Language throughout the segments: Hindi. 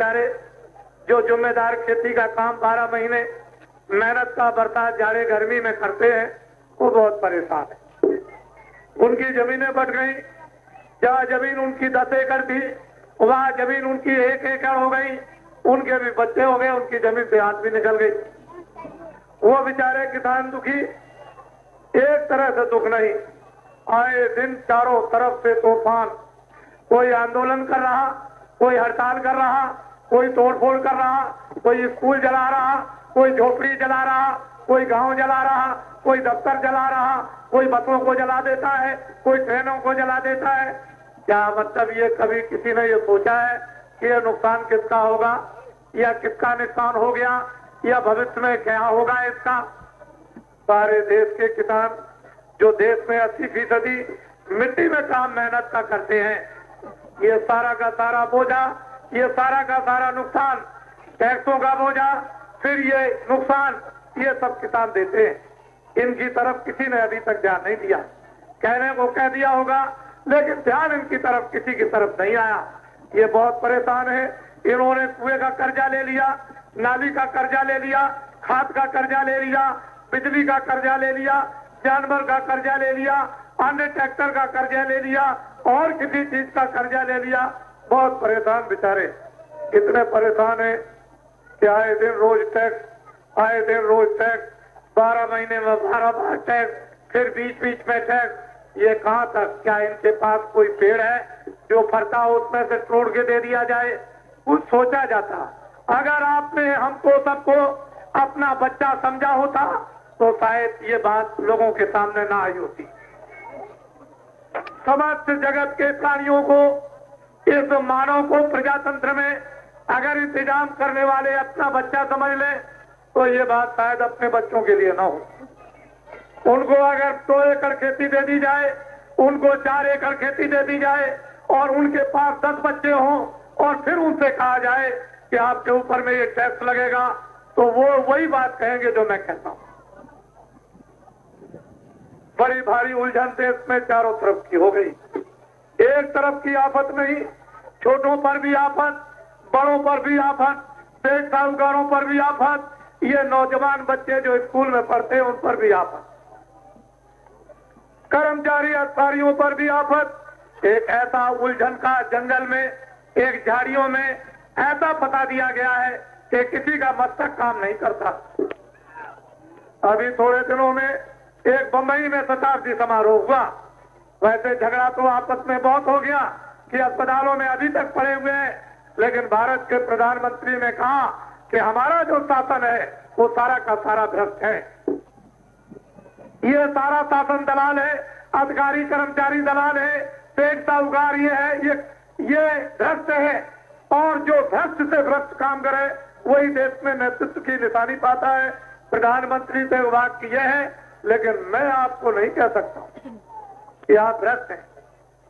बेचारे जो जिम्मेदार खेती का काम 12 महीने मेहनत का बर्ताव जाड़े गर्मी में करते हैं, वो बहुत परेशान है। उनकी जमीनें बढ़ गई। जहाँ जमीन उनकी 10 एकड़ थी, वहाँ जमीन उनकी 1 एकड़ हो गई। उनके भी बच्चे हो गए, उनकी जमीन से हाथ भी निकल गई। वो बेचारे किसान दुखी, एक तरह से दुख नहीं, आए दिन चारों तरफ से तूफान। कोई आंदोलन कर रहा, कोई हड़ताल कर रहा, कोई तोड़फोड़ कर रहा, कोई स्कूल जला रहा, कोई झोपड़ी जला रहा, कोई गांव जला रहा, कोई दफ्तर जला रहा, कोई बसों को जला देता है, कोई ट्रेनों को जला देता है। क्या मतलब ये कभी किसी ने ये सोचा है कि ये नुकसान किसका होगा, या किसका नुकसान हो गया, या भविष्य में क्या होगा इसका? सारे देश के किसान जो देश में 80% मिट्टी में काम मेहनत का करते हैं, ये सारा का सारा बोझा, ये सारा का सारा नुकसान, टैक्सों का बोझा, फिर ये नुकसान, ये सब किसान देते हैं। इनकी तरफ किसी ने अभी तक ध्यान नहीं दिया। कहने को कह दिया होगा, लेकिन ध्यान इनकी तरफ किसी की तरफ नहीं आया। ये बहुत परेशान है। इन्होंने कुएं का कर्जा ले लिया, नाली का कर्जा ले लिया, खाद का कर्जा ले लिया, बिजली का कर्जा ले लिया, जानवर का कर्जा ले लिया, अन्य ट्रैक्टर का कर्जा ले लिया, और किसी चीज का कर्जा ले लिया। बहुत परेशान बेचारे, इतने परेशान है कि आए दिन रोज टैक्स, आए दिन रोज टैक्स, 12 महीने में 12 बार टैक्स, फिर बीच बीच में टैक्स। ये कहाँ तक? क्या इनके पास कोई पेड़ है जो फरता हो उसमें से तोड़ के दे दिया जाए? कुछ सोचा जाता। अगर आपने हमको सबको अपना बच्चा समझा होता तो शायद ये बात लोगों के सामने ना आई होती। समस्त जगत के प्राणियों को, इस मानव को प्रजातंत्र में अगर इंतजाम करने वाले अपना बच्चा समझ ले तो ये बात शायद अपने बच्चों के लिए ना हो। उनको अगर 2 एकड़ खेती दे दी जाए, उनको 4 एकड़ खेती दे दी जाए, और उनके पास 10 बच्चे हों, और फिर उनसे कहा जाए कि आपके ऊपर में ये टैक्स लगेगा, तो वो वही बात कहेंगे जो मैं कहता हूं। बड़ी भारी उलझन देश में चारों तरफ की हो गई। एक तरफ की आफत नहीं, छोटों पर भी आफत, बड़ों पर भी आफत, सेठ साहूकारों पर भी आफत, ये नौजवान बच्चे जो स्कूल में पढ़ते हैं उन पर भी आफत, कर्मचारी अधिकारियों पर भी आफत। एक ऐसा उलझन का जंगल में, एक झाड़ियों में ऐसा बता दिया गया है कि किसी का मस्तक काम नहीं करता। अभी थोड़े दिनों में एक बंबई में शताब्दी समारोह हुआ। वैसे झगड़ा तो आपस में बहुत हो गया कि अस्पतालों में अभी तक पड़े हुए हैं, लेकिन भारत के प्रधानमंत्री ने कहा कि हमारा जो शासन है वो सारा का सारा भ्रष्ट है। ये सारा शासन दलाल है, अधिकारी कर्मचारी दलाल है, सेठ साहूकार ये है, ये भ्रष्ट है। और जो भ्रष्ट से भ्रष्ट काम करे वही देश में नेतृत्व की निशानी पाता है। प्रधानमंत्री से वाक्य यह है, लेकिन मैं आपको नहीं कह सकता कि आप भ्रष्ट हैं।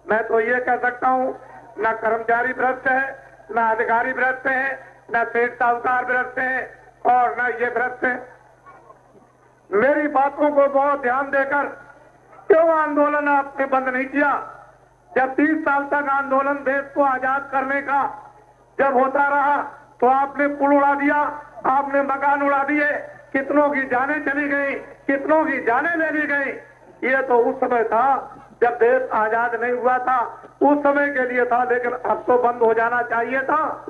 मैं तो ये कह सकता हूं, न कर्मचारी भ्रष्ट है, न अधिकारी भ्रष्ट है, न सेठ साहूकार भ्रष्ट है, और न ये भ्रष्ट है। मेरी बातों को बहुत ध्यान देकर क्यों आंदोलन आपने बंद नहीं किया? जब 30 साल तक आंदोलन देश को आजाद करने का जब होता रहा तो आपने पुल उड़ा दिया, आपने मकान उड़ा दिए, कितनों की जानें चली गई, कितनों की जानें ले ली गई। ये तो उस समय था जब देश आजाद नहीं हुआ था, उस समय के लिए था, लेकिन अब तो बंद हो जाना चाहिए था।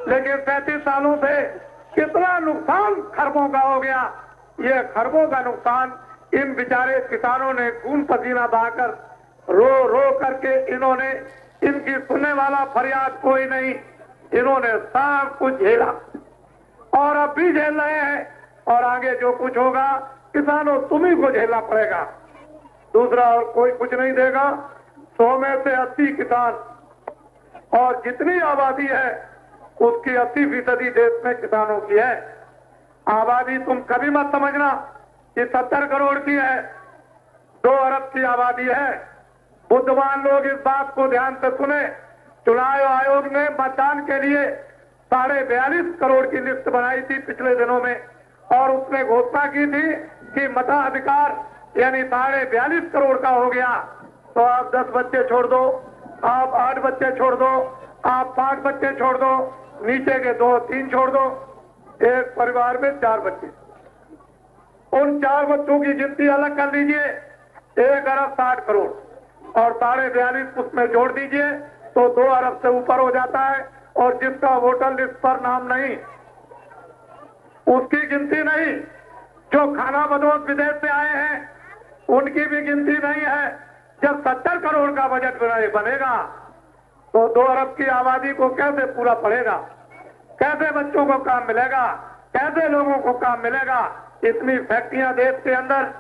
लेकिन 35 सालों से कितना नुकसान खरबों का हो गया। ये खरबों का नुकसान इन बेचारे किसानों ने खून पसीना बहाकर रो रो करके, इन्होंने, इनकी सुनने वाला फरियाद कोई नहीं, इन्होंने सब कुछ झेला और अब भी झेल रहे हैं, और आगे जो कुछ होगा किसानों तुम्ही को झेलना पड़ेगा, दूसरा और कोई कुछ नहीं देगा। 100 में से 80 किसान, और जितनी आबादी है उसकी 80% देश में किसानों की है। आबादी तुम कभी मत समझना कि 70 करोड़ की है, 2 अरब की आबादी है। बुद्धिमान लोग इस बात को ध्यान से सुने। चुनाव आयोग ने मतदान के लिए 42.5 करोड़ की लिस्ट बनाई थी पिछले दिनों में, और उसने घोषणा की थी कि मताधिकार यानी 42.5 करोड़ का हो गया तो आप 10 बच्चे छोड़ दो, आप 8 बच्चे छोड़ दो, आप 5 बच्चे छोड़ दो, नीचे के 2-3 छोड़ दो, एक परिवार में 4 बच्चे, उन 4 बच्चों की गिनती अलग कर लीजिए, 1 अरब 60 करोड़ और 42.5 उसमें जोड़ दीजिए तो 2 अरब से ऊपर हो जाता है। और जिसका वोटर लिस्ट पर नाम नहीं, उसकी गिनती नहीं, जो खाना बदोश विदेश से आए हैं उनकी भी गिनती नहीं है। जब 70 करोड़ का बजट बनेगा तो 2 अरब की आबादी को कैसे पूरा पड़ेगा, कैसे बच्चों को काम मिलेगा, कैसे लोगों को काम मिलेगा। इतनी फैक्ट्रियां देश के अंदर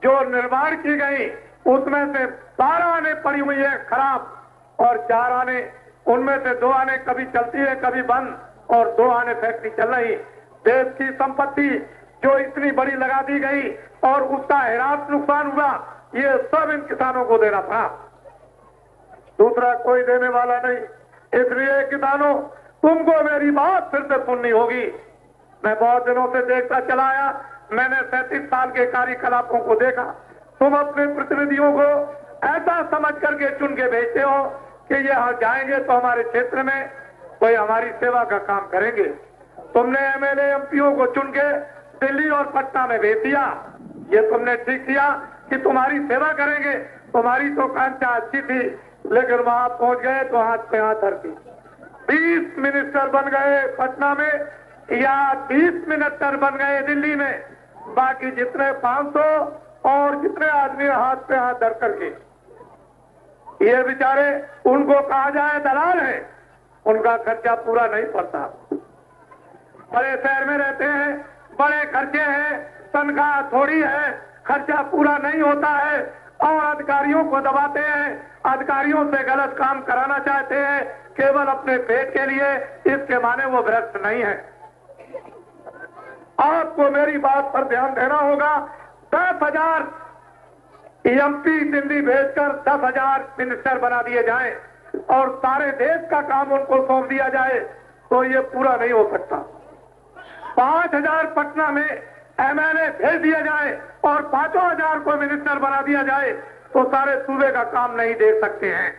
जो निर्माण की गई उसमें से 12 आने पड़ी हुई है खराब और 4 आने, उनमें से 2 आने कभी चलती है कभी बंद और 2 आने फैक्ट्री चल रही। देश की संपत्ति जो इतनी बड़ी लगा दी गई और उसका हैरान नुकसान हुआ, ये सब इन किसानों को देना था, दूसरा कोई देने वाला नहीं। इसलिए किसानों, तुमको मेरी बात फिर से सुननी होगी। मैं बहुत दिनों से देखता चला आया, मैंने 37 साल के कार्यकलापों को देखा। तुम अपने प्रतिनिधियों को ऐसा समझ करके चुन के भेजते हो कि ये यहाँ जाएंगे तो हमारे क्षेत्र में कोई हमारी सेवा का काम करेंगे। तुमने एमएलए एमपीओ को चुन के दिल्ली और पटना में भेज दिया, ये तुमने ठीक किया कि तुम्हारी सेवा करेंगे। तुम्हारी तो कांचा अच्छी थी, लेकिन वहां पहुंच गए तो हाथ पे हाथ धरती। 20 मिनिस्टर बन गए पटना में या 20 मिनिस्टर बन गए दिल्ली में, बाकी जितने 500 और जितने आदमी हाथ पे हाथ धर करके, ये बेचारे, उनको कहा जाए दलाल है, उनका खर्चा पूरा नहीं पड़ता। बड़े शहर में रहते हैं, बड़े खर्चे हैं, तनख्वाह थोड़ी है, खर्चा पूरा नहीं होता है और अधिकारियों को दबाते हैं, अधिकारियों से गलत काम कराना चाहते हैं केवल अपने पेट के लिए। इसके माने वो भ्रष्ट नहीं है। आपको मेरी बात पर ध्यान देना होगा। 10,000 एमपी दिल्ली भेजकर 10,000 मिनिस्टर बना दिए जाएं और सारे देश का काम उनको सौंप दिया जाए तो ये पूरा नहीं हो सकता। 5,000 पटना में एमएलए भेज दिया जाए और 5,000 को मिनिस्टर बना दिया जाए तो सारे सूबे का काम नहीं दे सकते हैं।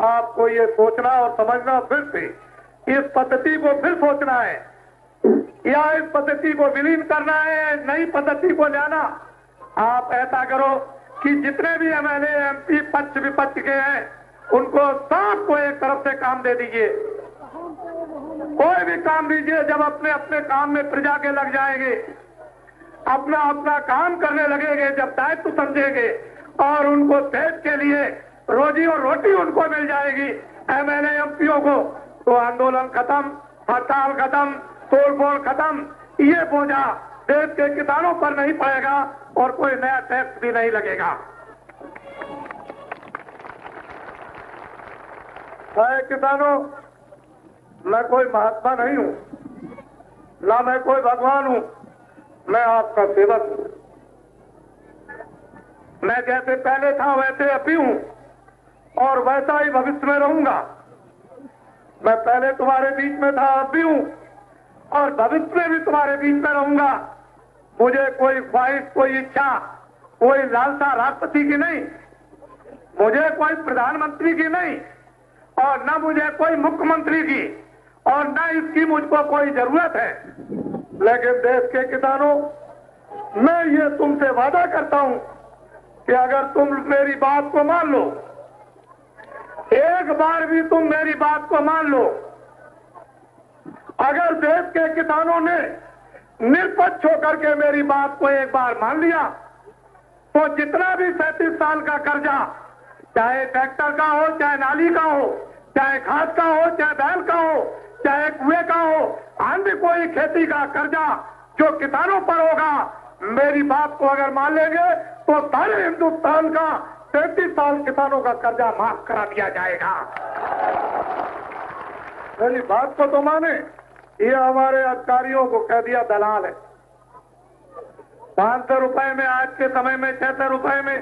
आपको ये सोचना और समझना, फिर से इस पद्धति को फिर सोचना है या इस पद्धति को विलीन करना है, नई पद्धति को लाना। आप ऐसा करो कि जितने भी एमएलए एमपी पक्ष विपक्ष के हैं उनको सबको एक तरफ से काम दे दीजिए, कोई भी काम दीजिए। जब अपने अपने काम में प्रजा के लग जाएंगे, अपना अपना काम करने लगेंगे, जब दायित्व समझेंगे और उनको देश के लिए रोजी और रोटी उनको मिल जाएगी एमएलए एमपीओ को, तो आंदोलन खत्म, हड़ताल खत्म, तोड़फोड़ खत्म। ये बोझा देश के किसानों पर नहीं पड़ेगा और कोई नया टैक्स भी नहीं लगेगा। किसानों, मैं कोई महात्मा नहीं हूं, ना मैं कोई भगवान हूं, मैं आपका सेवक हूं। मैं जैसे पहले था वैसे अभी हूं और वैसा ही भविष्य में रहूंगा। मैं पहले तुम्हारे बीच में था, अब भी हूं और भविष्य में भी तुम्हारे बीच में रहूंगा। मुझे कोई ख्वाहिश, कोई इच्छा, कोई लालसा राष्ट्रपति की नहीं, मुझे कोई प्रधानमंत्री की नहीं और न मुझे कोई मुख्यमंत्री की और न इसकी मुझको कोई जरूरत है। लेकिन देश के किसानों, मैं ये तुमसे वादा करता हूं कि अगर तुम मेरी बात को मान लो, एक बार भी तुम मेरी बात को मान लो, अगर देश के किसानों ने निष्पक्ष होकर के मेरी बात को एक बार मान लिया तो जितना भी 37 साल का कर्जा, चाहे ट्रैक्टर का हो, चाहे नाली का हो, चाहे खाद का हो, चाहे बैल का हो, चाहे कुएं का हो, अन्य कोई खेती का कर्जा जो किसानों पर होगा, मेरी बात को अगर मान लेंगे तो सारे हिंदुस्तान का 33 साल किसानों का कर्जा माफ करा दिया जाएगा। मेरी बात को तो माने। ये हमारे अधिकारियों को कह दिया दलाल है। 500 रुपए में, आज के समय में 600 रुपए में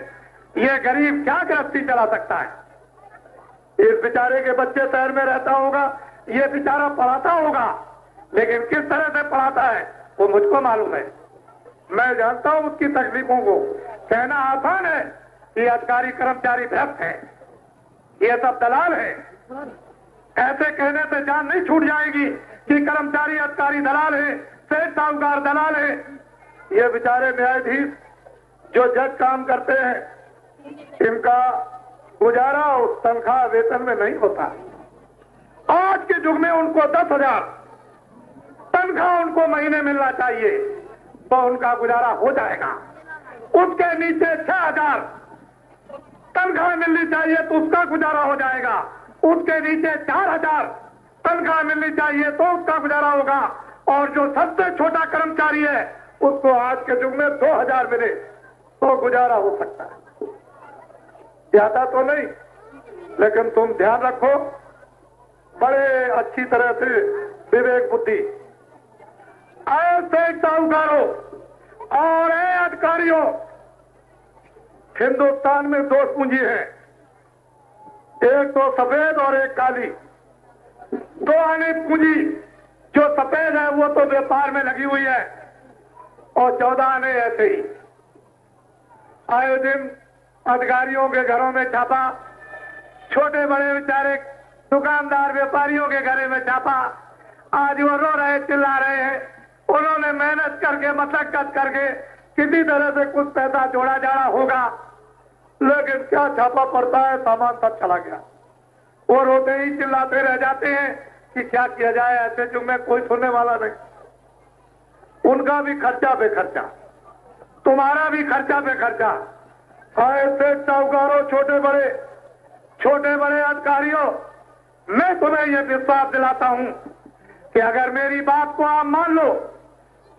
ये गरीब क्या गृहस्थी चला सकता है? इस बेचारे के बच्चे शहर में रहता होगा, ये बेचारा पढ़ाता होगा, लेकिन किस तरह से पढ़ाता है वो मुझको मालूम है। मैं जानता हूं उसकी तकलीफों को। कहना आसान है कि अधिकारी कर्मचारी भ्रष्ट है, ये सब दलाल है, ऐसे कहने से जान नहीं छूट जाएगी कि कर्मचारी अधिकारी दलाल है, सेठ साहूकार दलाल है। ये बेचारे न्यायाधीश जो जज काम करते हैं, इनका गुजारा उस तनख्वाह वेतन में नहीं होता। आज के युग में उनको 10,000 तनख्वाह उनको महीने मिलना चाहिए तो उनका गुजारा हो जाएगा। उसके नीचे 6,000 तनख्वाह मिलनी चाहिए तो उसका गुजारा हो जाएगा। उसके नीचे 4,000 तनख्वाह मिलनी चाहिए तो उसका गुजारा होगा। और जो सबसे छोटा कर्मचारी है उसको आज के युग में 2,000 मिले तो गुजारा हो सकता है। ज्यादा तो नहीं, लेकिन तुम ध्यान रखो, बड़े अच्छी तरह से विवेक बुद्धि, ऐसे साहूकारों और अधिकारियों, हिंदुस्तान में 2 पूंजी है, एक तो सफेद और एक काली। 2 आने पूंजी, जो सफेद है वो तो व्यापार में लगी हुई है और 14 आने ऐसे ही। आए दिन अधिकारियों के घरों में छापा, छोटे बड़े बेचारे दुकानदार व्यापारियों के घरों में छापा। आज वो रो रहे, चिल्ला रहे हैं। उन्होंने मेहनत करके, मशक्कत करके किसी तरह से कुछ पैसा जोड़ा जाड़ा होगा, लेकिन क्या छापा पड़ता है, सामान सब चला गया। वो रोते ही चिल्लाते रह जाते हैं कि क्या किया जाए, ऐसे युग में कोई सुनने वाला नहीं। उनका भी खर्चा पे खर्चा, तुम्हारा भी खर्चा पे खर्चा। ऐसे साहूकारों, छोटे बड़े अधिकारियों, मैं तुम्हें यह विश्वास दिलाता हूं कि अगर मेरी बात को आप मान लो,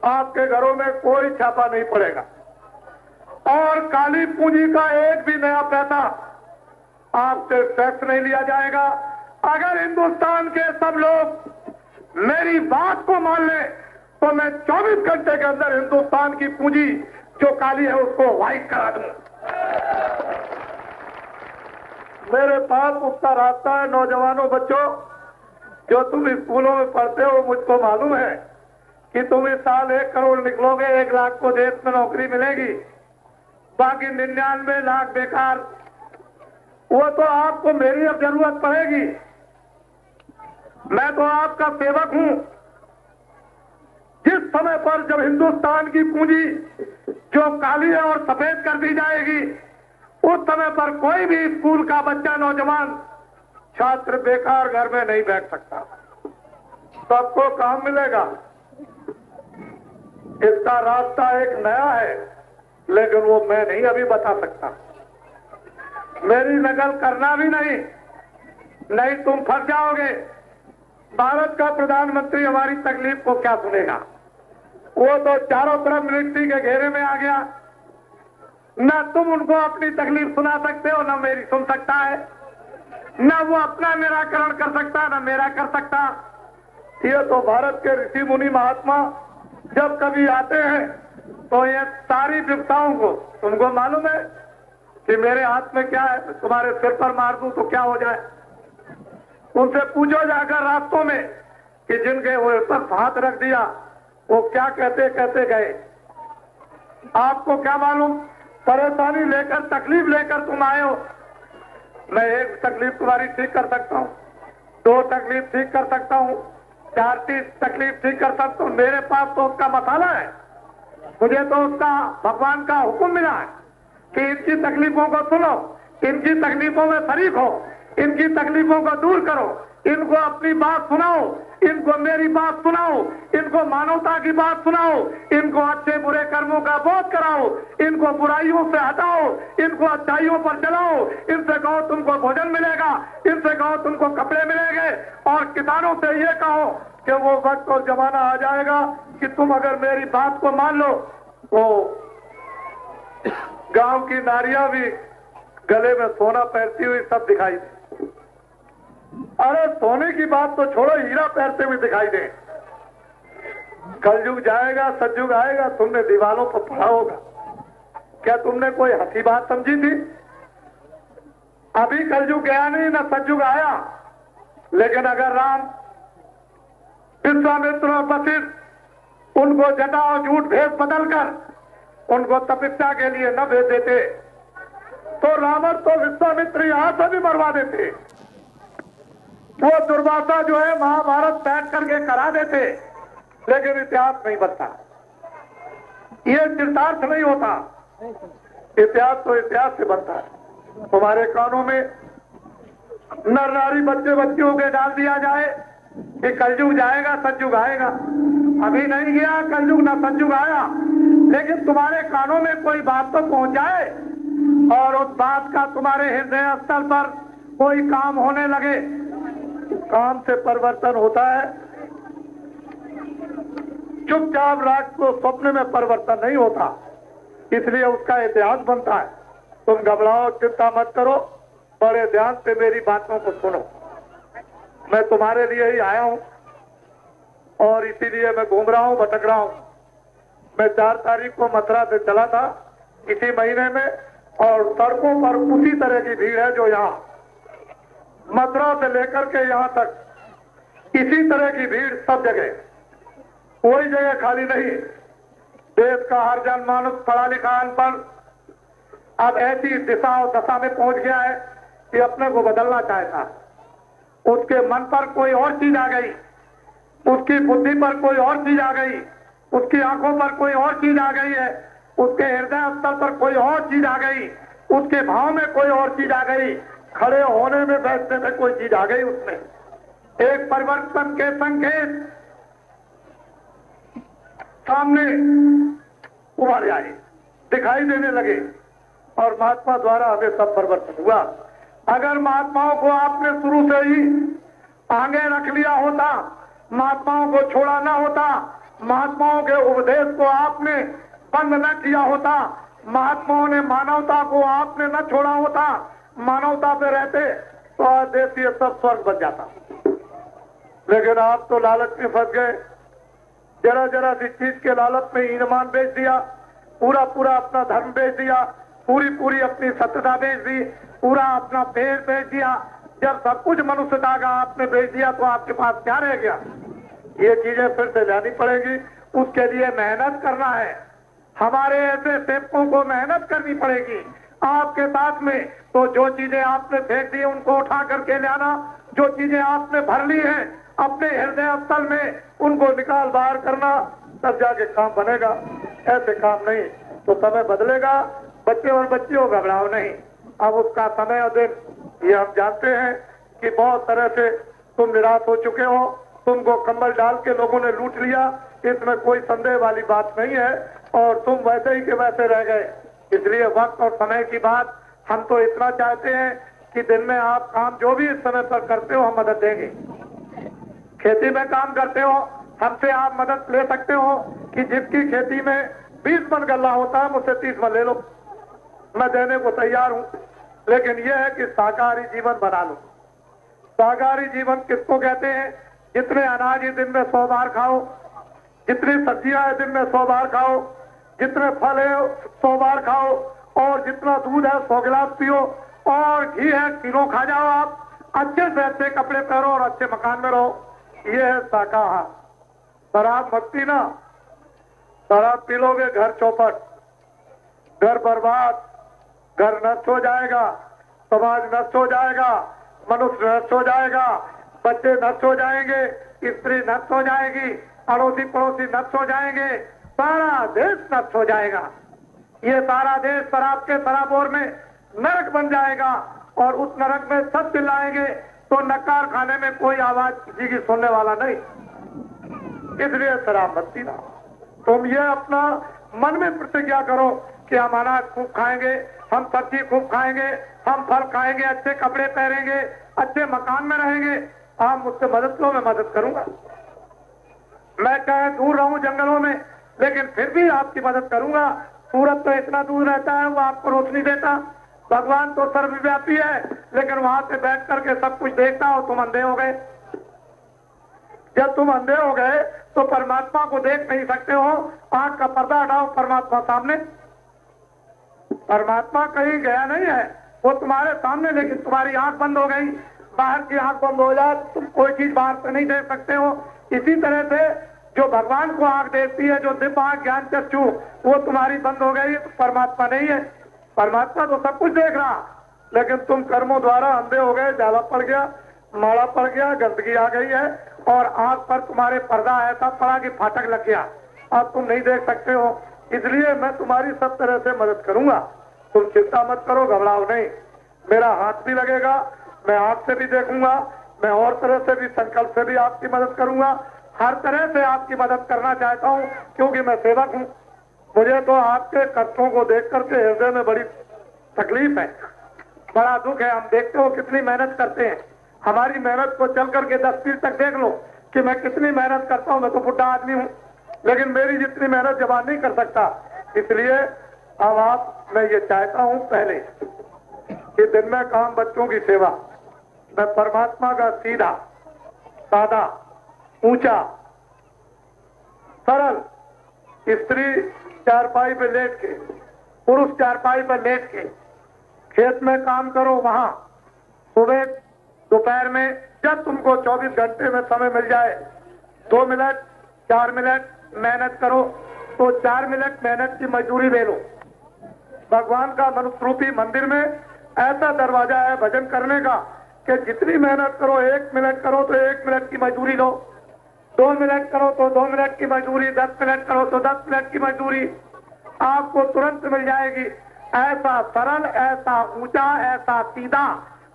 आपके घरों में कोई छापा नहीं पड़ेगा और काली पूंजी का एक भी नया पैसा आपसे टैक्स नहीं लिया जाएगा। अगर हिंदुस्तान के सब लोग मेरी बात को मान लें तो मैं 24 घंटे के अंदर हिंदुस्तान की पूंजी जो काली है उसको व्हाइट करा दूं। मेरे पास उसका रास्ता है। नौजवानों, बच्चों, जो तुम स्कूलों में पढ़ते हो, मुझको मालूम है कि तुम इस साल 1 करोड़ निकलोगे, 1 लाख को देश में नौकरी मिलेगी, बाकी 99 लाख बेकार। वो तो आपको मेरी अब जरूरत पड़ेगी। मैं तो आपका सेवक हूं। जिस समय पर जब हिंदुस्तान की पूंजी जो काली है और सफेद कर दी जाएगी, उस समय पर कोई भी स्कूल का बच्चा, नौजवान, छात्र बेकार घर में नहीं बैठ सकता, सबको काम मिलेगा। इसका रास्ता एक नया है, लेकिन वो मैं नहीं अभी बता सकता। मेरी नकल करना भी नहीं तुम फंस जाओगे। भारत का प्रधानमंत्री हमारी तकलीफ को क्या सुनेगा? वो तो चारों तरफ मिलिट्री के घेरे में आ गया। न तुम उनको अपनी तकलीफ सुना सकते हो, न मेरी सुन सकता है, न वो अपना निराकरण कर सकता, न मेरा कर सकता। ये तो भारत के ऋषि मुनि महात्मा जब कभी आते हैं तो ये सारी विपदाओं को, तुमको मालूम है कि मेरे हाथ में क्या है, तुम्हारे सिर पर मार दूं तो क्या हो जाए। उनसे पूछो जाकर रास्तों में कि जिनके ऊपर हाथ रख दिया वो क्या कहते कहते गए। आपको क्या मालूम, परेशानी लेकर, तकलीफ लेकर तुम आए हो। मैं एक तकलीफ तुम्हारी ठीक कर सकता हूँ, 2 तकलीफ ठीक कर सकता हूँ, 4 तकलीफ ठीक कर सकता हूँ। मेरे पास तो उसका मसाला है। मुझे तो उसका भगवान का हुक्म मिला है कि इनकी तकलीफों को सुनो, इनकी तकलीफों में शरीक हो, इनकी तकलीफों को दूर करो, इनको अपनी बात सुनाओ, इनको मेरी बात सुनाओ, इनको मानवता की बात सुनाओ, इनको अच्छे बुरे कर्मों का बोध कराओ, इनको बुराइयों से हटाओ, इनको अच्छाइयों पर चलाओ। इनसे कहो तुमको भोजन मिलेगा, इनसे कहो तुमको कपड़े मिलेंगे, और किसानों से ये कहो कि वो वक्त और जमाना आ जाएगा कि तुम अगर मेरी बात को मान लो तो गांव की नारियां भी गले में सोना पहनती हुई सब दिखाई दे। अरे सोने की बात तो छोड़ो, हीरा पहनते हुए दिखाई दे। कलयुग जाएगा, सतयुग आएगा, तुमने दीवारों पर पढ़ा होगा। क्या तुमने कोई हंसी बात समझी थी? अभी कलयुग गया नहीं, ना सतयुग आया। लेकिन अगर राम, विश्वामित्र और वशिष्ठ उनको जटा और झूठ भेष बदलकर उनको तपस्या के लिए न भेज देते तो रावण तो विश्वामित्र यहां से भी मरवा देते। वो दुर्वासा जो है महाभारत बैठ करके करा देते, लेकिन इतिहास नहीं बनता, ये चरितार्थ नहीं होता। इतिहास तो इतिहास से बनता है। तुम्हारे कानों में नर नारी बच्चे बच्चियों के डाल दिया जाए कि कलयुग जाएगा सतयुग आएगा। अभी नहीं गया कलयुग ना सतयुग आया, लेकिन तुम्हारे कानों में कोई बात तो पहुंच जाए और उस बात का तुम्हारे हृदय स्तर पर कोई काम होने लगे। काम से परिवर्तन होता है, चुपचाप रात को स्वप्न में परिवर्तन नहीं होता, इसलिए उसका इतिहास बनता है। तुम घबराओ, चिंता मत करो, बड़े ध्यान से मेरी बातों को सुनो। मैं तुम्हारे लिए ही आया हूं और इसीलिए मैं घूम रहा हूं, भटक रहा हूं। मैं 4 तारीख को मथुरा से चला था इसी महीने में, और सड़कों पर उसी तरह की भीड़ है जो यहाँ मथुरा से लेकर के यहाँ तक इसी तरह की भीड़ सब जगह, कोई जगह खाली नहीं। देश का हर जनमानस पढ़ा लिखा अनपढ़ अब ऐसी दिशा और दशा में पहुंच गया है कि अपने को बदलना चाहता। उसके मन पर कोई और चीज आ गई, उसकी बुद्धि पर कोई और चीज आ गई, उसकी आंखों पर कोई और चीज आ गई है, उसके हृदय स्तर पर कोई और चीज आ गई, उसके भाव में कोई और चीज आ गई, खड़े होने में बैठने में कोई चीज आ गई। उसमें एक परिवर्तन के संकेत सामने उभर आए, दिखाई देने लगे, और महात्मा द्वारा हमें सब परिवर्तन हुआ। अगर महात्माओं को आपने शुरू से ही आगे रख लिया होता, महात्माओं को छोड़ा ना होता, महात्माओं के उपदेश को आपने बंद न किया होता, महात्माओं ने मानवता को आपने न छोड़ा होता, मानवता पे रहते तो आज देश ये सब स्वर्ग बन जाता। लेकिन आप तो लालच में फंस गए, जरा जरा सी चीज के लालच में ईमान बेच दिया, पूरा पूरा अपना धर्म बेच दिया, पूरी पूरी अपनी सत्यता बेच दी, पूरा अपना पेड़ बेच दिया। जब सब कुछ मनुष्यता का आपने बेच दिया तो आपके पास क्या रह गया? ये चीजें फिर से लानी पड़ेगी, उसके लिए मेहनत करना है। हमारे ऐसे सेवकों को मेहनत करनी पड़ेगी आपके साथ में। तो जो चीजें आपने फेंक दी उनको उठा करके लाना, जो चीजें आपने भर ली है अपने हृदय स्थल में उनको निकाल बाहर करना, तब जाके काम बनेगा। ऐसे काम नहीं तो समय बदलेगा। बच्चे और बच्चियों घबराओ नहीं, अब उसका समय और दिन ये हम जानते हैं कि बहुत तरह से तुम निराश हो चुके हो, तुमको कंबल डाल के लोगों ने लूट लिया, इसमें कोई संदेह वाली बात नहीं है, और तुम वैसे ही के वैसे रह गए। इसलिए वक्त और समय की बात हम तो इतना चाहते हैं कि दिन में आप काम जो भी इस समय पर करते हो हम मदद देंगे। खेती में काम करते हो, हमसे आप मदद ले सकते हो कि जिसकी खेती में 20 मन गल्ला होता है मुझसे 30 मन ले लो, मैं देने को तैयार हूं। लेकिन यह है कि शाकाहारी जीवन बना लो। शाकाहारी जीवन किसको कहते हैं? जितने अनाज ही दिन में 100 बार खाओ, जितनी सब्जियां है दिन में 100 बार खाओ, जितने फल है 100 बार खाओ, और जितना दूध है 100 गिलास पियो, और घी है किलो खा जाओ। आप अच्छे से अच्छे कपड़े पहनो और अच्छे मकान में रहो, ये है शाकाहार। शराब मत पीना, शराब पी लोगे घर चौपट, घर बर्बाद, घर नष्ट हो जाएगा, समाज नष्ट हो जाएगा, मनुष्य नष्ट हो जाएगा, बच्चे नष्ट हो जाएंगे, स्त्री नष्ट हो जाएगी, अड़ोसी पड़ोसी नष्ट हो जाएंगे, सारा देश नष्ट हो जाएगा। ये सारा देश शराब के शराबोर में नरक बन जाएगा, और उस नरक में सब चिल्लाएंगे तो नकार खाने में कोई आवाज किसी की सुनने वाला नहीं। इसलिए शराब मत पीना। तुम ये अपना मन में प्रतिज्ञा करो कि हम अनाज खूब खाएंगे, हम सब्जी खूब खाएंगे, हम फल खाएंगे, अच्छे कपड़े पहनेंगे, अच्छे मकान में रहेंगे। आप मुझसे मदद लो, मैं मदद करूंगा। मैं चाहे दूर रहूं जंगलों में, लेकिन फिर भी आपकी मदद करूंगा। सूरज तो इतना दूर रहता है, वो आपको रोशनी देता। भगवान तो सर्वव्यापी है, लेकिन वहां से बैठ करके सब कुछ देखता हो। तुम अंधे हो गए। जब तुम अंधे हो गए तो परमात्मा को देख नहीं सकते हो। आंख का पर्दा हटाओ, परमात्मा सामने। परमात्मा कहीं गया नहीं है, वो तुम्हारे सामने, लेकिन तुम्हारी आंख बंद हो गई। बाहर की आंख बंद हो जाए तुम कोई चीज बाहर से नहीं देख सकते हो। इसी तरह से जो भगवान को आंख देती है, जो दिव्य आंख ज्ञान चक्षु, वो तुम्हारी बंद हो गई, तो परमात्मा नहीं है। परमात्मा तो सब कुछ देख रहा, लेकिन तुम कर्मों द्वारा अंधे हो गए, जाला पड़ गया। माड़ा पड़ गया, गंदगी आ गई है और आंख पर तुम्हारे पर्दा ऐसा पड़ा कि फाटक लग गया, अब तुम नहीं देख सकते हो, इसलिए मैं तुम्हारी सब तरह से मदद करूंगा, तुम चिंता मत करो, घबराओ नहीं। मेरा हाथ भी लगेगा, मैं आंख से भी देखूंगा, मैं और तरह से भी संकल्प से भी आपकी मदद करूंगा, हर तरह से आपकी मदद करना चाहता हूं क्योंकि मैं सेवक हूं। मुझे तो आपके कष्टों को देख करके हृदय में बड़ी तकलीफ है, बड़ा दुख है। हम देखते हो कितनी मेहनत करते हैं, हमारी मेहनत को चल करके 10 फीट तक देख लो कि मैं कितनी मेहनत करता हूं। मैं तो बुढ़ा आदमी हूं, लेकिन मेरी जितनी मेहनत जवान नहीं कर सकता। इसलिए अब आप, मैं ये चाहता हूं पहले कि दिन में काम बच्चों की सेवा, मैं परमात्मा का सीधा सादा ऊंचा सरल, स्त्री चारपाई पे लेट के, पुरुष चारपाई पर लेट के खेत में काम करो, वहां सुबह दोपहर में जब तुमको 24 घंटे में समय मिल जाए 2 मिनट 4 मिनट मेहनत करो, तो 4 मिनट मेहनत की मजदूरी ले लो। भगवान का मनुष्य रूपी मंदिर में ऐसा दरवाजा है भजन करने का कि जितनी मेहनत करो, 1 मिनट करो तो 1 मिनट की मजदूरी लो, 2 मिनट करो तो 2 मिनट की मजदूरी, 10 मिनट करो तो 10 मिनट की मजदूरी आपको तुरंत मिल जाएगी। ऐसा सरल, ऐसा ऊंचा, ऐसा सीधा,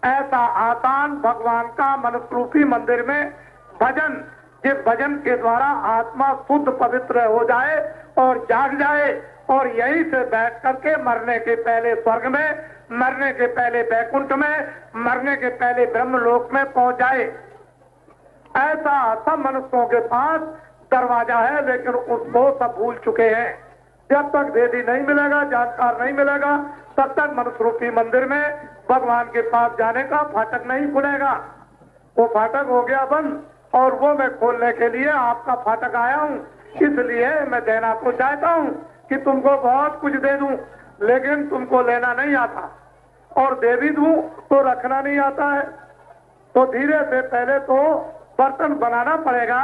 ऐसा आसान भगवान का मनुष्य रूपी मंदिर में भजन, जिस भजन के द्वारा आत्मा शुद्ध पवित्र हो जाए और जाग जाए और यहीं से बैठ करके मरने के पहले स्वर्ग में, मरने के पहले बैकुंठ में, मरने के पहले ब्रह्मलोक में पहुंच जाए। ऐसा सब मनुष्यों के पास दरवाजा है, लेकिन उसको सब भूल चुके हैं। जब तक वेदी नहीं मिलेगा, जानकार नहीं मिलेगा, तब तक मनुष्य रूपी मंदिर में भगवान के पास जाने का फाटक नहीं खुलेगा। वो फाटक हो गया बंद और वो मैं खोलने के लिए आपका फाटक आया हूँ। इसलिए मैं देना तो चाहता हूँ कि तुमको बहुत कुछ दे दूं, लेकिन तुमको लेना नहीं आता, और दे भी दूं तो रखना नहीं आता है। तो धीरे से पहले तो बर्तन बनाना पड़ेगा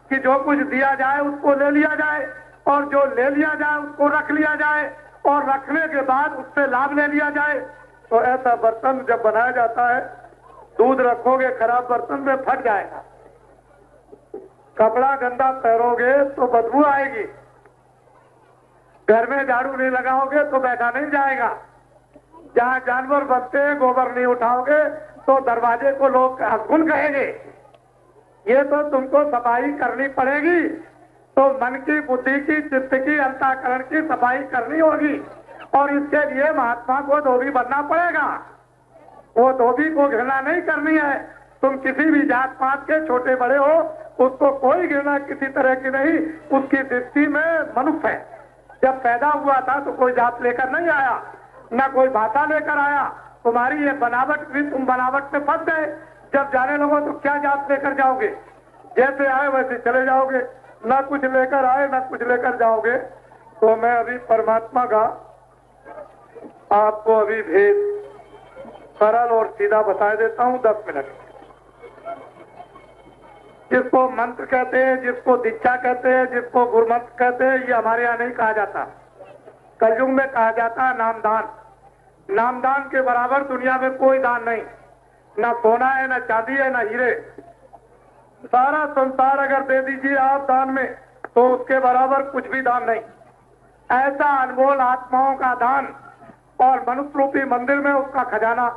कि जो कुछ दिया जाए उसको ले लिया जाए, और जो ले लिया जाए उसको रख लिया जाए, और रखने के बाद उससे लाभ ले लिया जाए। तो ऐसा बर्तन जब बनाया जाता है, दूध रखोगे खराब बर्तन में फट जाएगा, कपड़ा गंदा पहनोगे तो बदबू आएगी, घर में झाड़ू नहीं लगाओगे तो बैठा नहीं जाएगा, जहाँ जानवर बसते हैं गोबर नहीं उठाओगे तो दरवाजे को लोग अवगुण कहेंगे। ये तो तुमको सफाई करनी पड़ेगी, तो मन की, बुद्धि की, चित्त की, अंतःकरण की सफाई करनी होगी, और इसके लिए महात्मा को धोबी बनना पड़ेगा। वो धोबी को घृणा नहीं करनी है। तुम किसी भी जात पात के छोटे बड़े हो, उसको कोई घृणा किसी तरह की नहीं, उसकी दृष्टि में मनुष्य है। जब पैदा हुआ था तो कोई जात लेकर नहीं आया, न कोई भाषा लेकर आया। तुम्हारी ये बनावट भी, तुम बनावट में फंस गए। जब जाने लगो तो क्या जात लेकर जाओगे, जैसे आए वैसे चले जाओगे, ना कुछ लेकर आए ना कुछ लेकर जाओगे। तो मैं अभी परमात्मा का आपको अभी भेद सरल और सीधा बता देता हूँ 10 मिनट। जिसको मंत्र कहते हैं, जिसको दीक्षा कहते हैं, जिसको गुरुमंत्र कहते हैं, ये हमारे यहाँ नहीं कहा जाता। कलयुग में कहा जाता है नामदान। नामदान के बराबर दुनिया में कोई दान नहीं, ना सोना है, ना चांदी है, ना हीरे। सारा संसार अगर दे दीजिए आप दान में, तो उसके बराबर कुछ भी दान नहीं। ऐसा अनमोल आत्माओं का दान, और मनुष्य रूपी मंदिर में उसका खजाना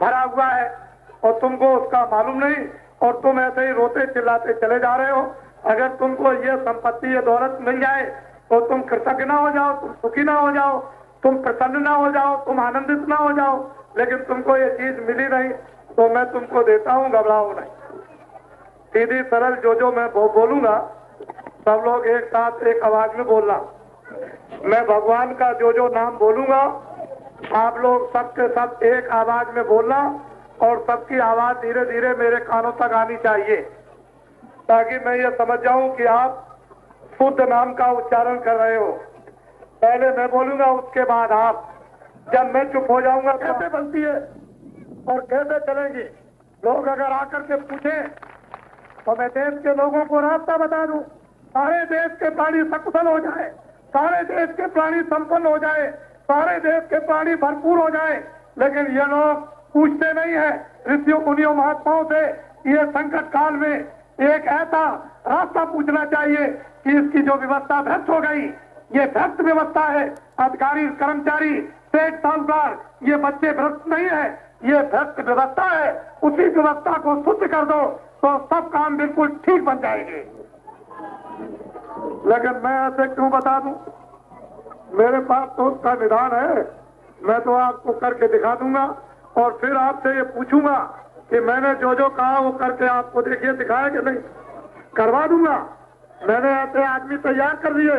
भरा हुआ है, और तुमको उसका मालूम नहीं, और तुम ऐसे ही रोते चिल्लाते चले जा रहे हो। अगर तुमको ये संपत्ति, ये दौलत मिल जाए तो तुम कृतज्ञ ना हो जाओ, तुम सुखी ना हो जाओ, तुम प्रसन्न ना हो जाओ, तुम आनंदित ना हो जाओ, लेकिन तुमको ये चीज मिली नहीं, तो मैं तुमको देता हूँ, घबराओ नहीं। सीधी सरल जो मैं बोलूंगा, सब लोग एक साथ एक आवाज में बोलना। मैं भगवान का जो नाम बोलूंगा, आप लोग सबके सब एक आवाज में बोलना, और सबकी आवाज धीरे धीरे मेरे कानों तक आनी चाहिए, ताकि मैं ये समझ जाऊं कि आप शुद्ध नाम का उच्चारण कर रहे हो। पहले मैं बोलूंगा, उसके बाद आप। जब मैं चुप हो जाऊंगा, कैसे बनती है और कैसे चलेगी? लोग अगर आकर के पूछे तो मैं देश के लोगों को रास्ता बता दूं, सारे देश के प्राणी सकुशल हो जाए, सारे देश के प्राणी संपन्न हो जाए, सारे देश के प्राणी भरपूर हो जाए, लेकिन ये लोग पूछते नहीं है ऋषियों मुनियों महात्माओं से। ये संकट काल में एक ऐसा रास्ता पूछना चाहिए कि इसकी जो व्यवस्था भ्रष्ट हो गई, ये भ्रष्ट व्यवस्था है। अधिकारी, कर्मचारी, सेठ, साहूकार, ये बच्चे भ्रष्ट नहीं है, ये भ्रष्ट व्यवस्था है। उसी व्यवस्था को शुद्ध कर दो तो सब काम बिल्कुल ठीक बन जाएंगे। लेकिन मैं ऐसे क्यों बता दूं? मेरे पास तो उसका निदान है, मैं तो आपको करके दिखा दूंगा और फिर आपसे ये पूछूंगा कि मैंने जो जो कहा वो करके आपको देखिए दिखाया कि नहीं, करवा दूंगा। मैंने ऐसे आदमी तैयार कर दिए।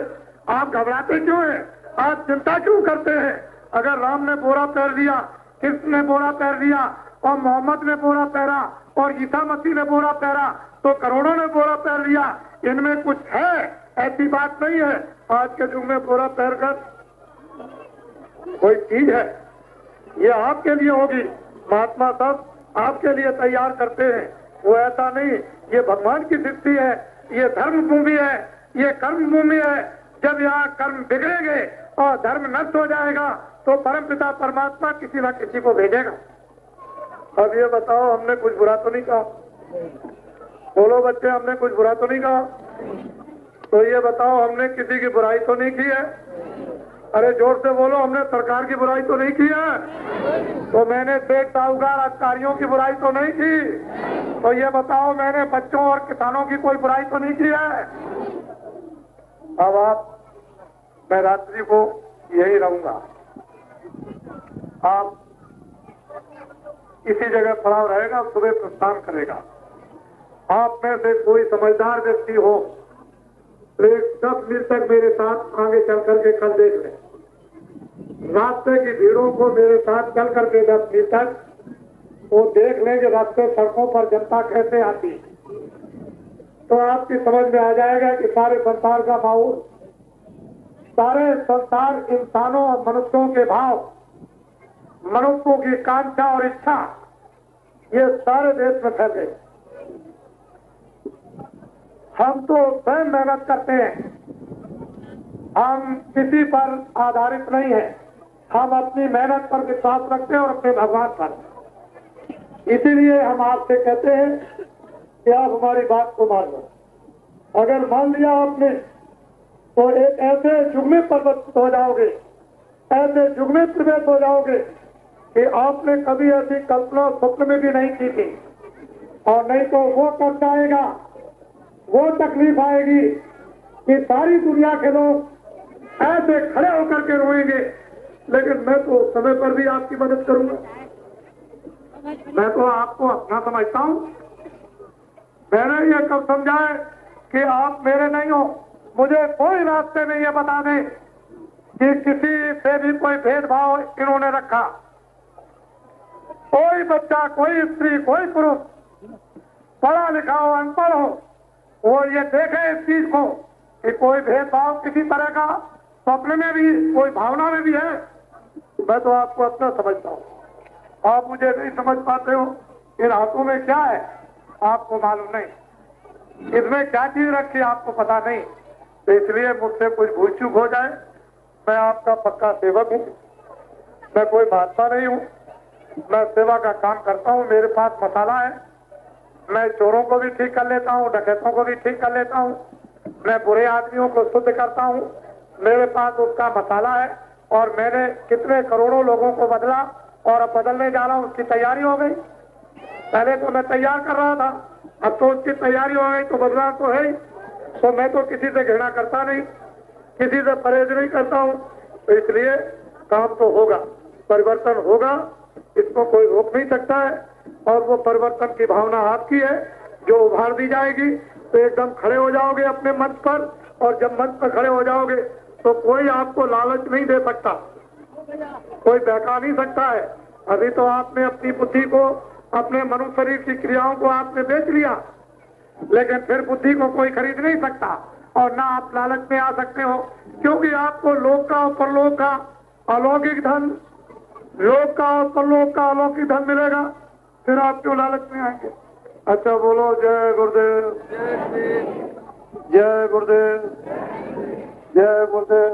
आप घबराते क्यों हैं? आप चिंता क्यों करते हैं? अगर राम ने बोरा पैर दिया, कृष्ण ने बोरा पैर दिया और मोहम्मद ने बोरा पैरा और ईसा मसीह ने बोरा पैरा तो करोड़ों ने बोरा पैर लिया। इनमें कुछ है, ऐसी बात नहीं है। आज के युग में बोरा पैर कर कोई चीज है, ये आपके लिए होगी। महात्मा सब आपके लिए तैयार करते हैं, वो ऐसा नहीं। ये भगवान की सृष्टि है, ये धर्म भूमि है, ये कर्म भूमि है। जब यहाँ कर्म बिगड़ेंगे और धर्म नष्ट हो जाएगा तो परमपिता परमात्मा किसी न किसी को भेजेगा। अब ये बताओ, हमने कुछ बुरा तो नहीं कहा? बोलो बच्चे, हमने कुछ बुरा तो नहीं कहा? तो ये बताओ, हमने किसी की बुराई तो नहीं की है? अरे जोर से बोलो, हमने सरकार की बुराई तो नहीं की है? तो मैंने सेठ, साहूकार, अधिकारियों की बुराई तो नहीं की? तो ये बताओ, मैंने बच्चों और किसानों की कोई बुराई तो नहीं की है? अब मैं रात्रि को यही रहूंगा, आप इसी जगह पड़ा रहेगा, सुबह प्रस्थान करेगा। आप में से कोई समझदार व्यक्ति हो तो 10 मिनट तक मेरे साथ आगे चल करके कल देख ले। रास्ते की भीड़ों को मेरे साथ चल करके 10 मिनट तक वो देख लें कि रास्ते सड़कों पर जनता कैसे आती, तो आपकी समझ में आ जाएगा कि सारे संसार का माहौल, सारे संसार इंसानों और मनुष्यों के भाव, मनुष्यों की कांक्षा और इच्छा, ये सारे देश में फैल गए। हम तो स्वयं मेहनत करते हैं, हम किसी पर आधारित नहीं है। हम अपनी मेहनत पर विश्वास रखते हैं और अपने भगवान पर। इसीलिए हम आपसे कहते हैं कि आप हमारी बात को मान लो। अगर मान लिया आपने तो एक ऐसे युग में परिवर्तित हो जाओगे, ऐसे युग में प्रवेश हो जाओगे कि आपने कभी ऐसी कल्पना स्वप्न में भी नहीं की थी। और नहीं तो वो कष्ट आएगा, वो तकलीफ आएगी कि सारी दुनिया के लोग ऐसे खड़े होकर के रोएंगे। लेकिन मैं तो समय पर भी आपकी मदद करूंगा। मैं तो आपको अपना समझता हूं। मैंने ये कब समझा है कि आप मेरे नहीं हो। मुझे कोई रास्ते में ये बता दें कि किसी से भी कोई भेदभाव इन्होंने रखा। कोई बच्चा, कोई स्त्री, कोई पुरुष, पढ़ा लिखा हो, अनपढ़ हो, वो ये देखे इस चीज को कि कोई भेदभाव किसी तरह का स्वप्न में भी, कोई भावना में भी है। मैं तो आपको अपना समझता हूँ, आप मुझे नहीं समझ पाते हो। इन हाथों में क्या है आपको मालूम नहीं, इसमें क्या चीज रखी आपको पता नहीं। तो इसलिए मुझसे कुछ भूल चूक हो जाए, मैं आपका पक्का सेवक हूँ। मैं कोई महात्मा नहीं हूँ, मैं सेवा का काम करता हूँ। मेरे पास मसाला है, मैं चोरों को भी ठीक कर लेता हूँ, डकैतों को भी ठीक कर लेता हूँ, मैं बुरे आदमियों को शुद्ध करता हूँ। मेरे पास उसका मसाला है और मैंने कितने करोड़ों लोगों को बदला और अब बदलने जा रहा हूँ, उसकी तैयारी हो गई। पहले तो मैं तैयार कर रहा था, अब तो उसकी तैयारी हो गई, तो बदलाव तो है ही। तो मैं तो किसी से घृणा करता नहीं, किसी से परहेज नहीं करता हूँ। तो इसलिए काम तो होगा, परिवर्तन होगा, इसको कोई रोक नहीं सकता है। और वो परिवर्तन की भावना आपकी है जो उभार दी जाएगी। तो एकदम खड़े हो जाओगे अपने मंच पर, और जब मंच पर खड़े हो जाओगे तो कोई आपको लालच नहीं दे सकता, कोई बहका नहीं सकता है। अभी तो आपने अपनी बुद्धि को, अपने मनुष्य शरीर की क्रियाओं को आपने बेच लिया, लेकिन फिर बुद्धि को कोई खरीद नहीं सकता और ना आप लालच में आ सकते हो, क्योंकि आपको लोक का और परलोक का अलौकिक धन, लोक का और परलोक का अलौकिक धन मिलेगा। फिर आप क्यों लालच में आएंगे? अच्छा बोलो, जय गुरुदेव, जय गुरुदेव, जय गुरुदेव।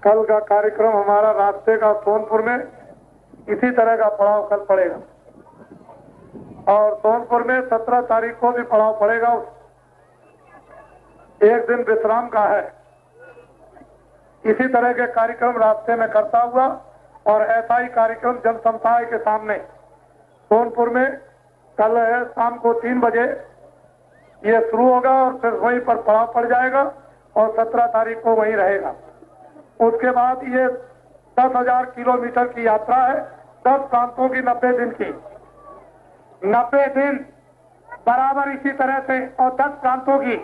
कल का कार्यक्रम हमारा रास्ते का सोनपुर में इसी तरह का पड़ाव कल पड़ेगा और सोनपुर में 17 तारीख को भी पड़ाव पड़ेगा। एक दिन विश्राम का है। इसी तरह के कार्यक्रम रास्ते में करता हुआ और ऐसा ही कार्यक्रम जनसमुदाय के सामने सोनपुर में कल है शाम को 3 बजे ये शुरू होगा और फिर वहीं पर पड़ाव पड़ जाएगा और 17 तारीख को वहीं रहेगा। उसके बाद ये 10,000 किलोमीटर की यात्रा है, 10 प्रांतों की 90 दिन की, 90 दिन बराबर इसी तरह से और 10 प्रांतों की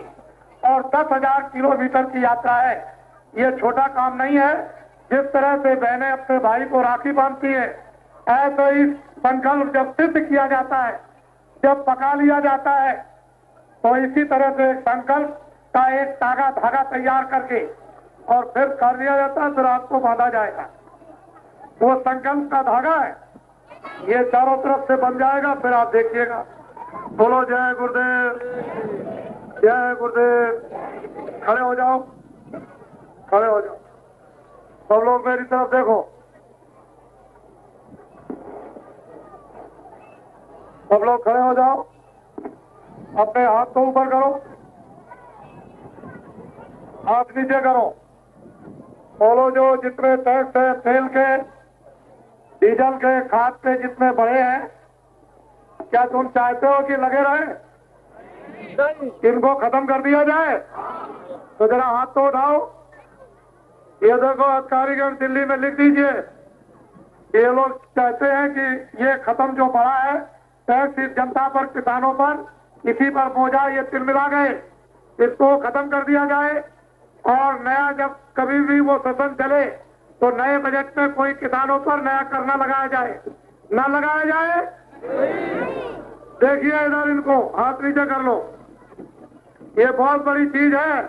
और 10,000 किलोमीटर की यात्रा है। ये छोटा काम नहीं है। जिस तरह से बहनें अपने भाई को राखी बांधती है, ऐसे ही संकल्प जब सिद्ध किया जाता है, जब पका लिया जाता है, तो इसी तरह से संकल्प का एक धागा तैयार करके और फिर कर दिया जाता है, फिर आपको बांधा जाएगा। वो संकल्प का धागा है, ये चारों तरफ से बन जाएगा। फिर आप देखिएगा। बोलो जय गुरुदेव, जय गुरुदेव। खड़े हो जाओ, खड़े हो जाओ। सब लोग मेरी तरफ देखो, सब लोग खड़े हो जाओ। अपने हाथ को ऊपर करो, हाथ नीचे करो। बोलो जो जितने टैक्स है तेल के, डीजल के, खाद के जितने बढ़े हैं, क्या तुम चाहते हो कि लगे रहे? इनको खत्म कर दिया जाए? तो जरा हाथ तो उठाओ। ये देखो अधिकारीगण दिल्ली में लिख दीजिए, ये लोग चाहते हैं कि ये खत्म जो बढ़ा है टैक्स इस जनता पर, किसानों पर, इसी पर बोझा ये तिलमिला गए, इसको खत्म कर दिया जाए। और नया जब कभी भी वो सदन चले तो नए बजट में कोई किसानों पर नया करना लगाया जाए, ना लगाया जाए। देखिए इधर, इनको हाथ नीचे कर लो। ये बहुत बड़ी चीज है।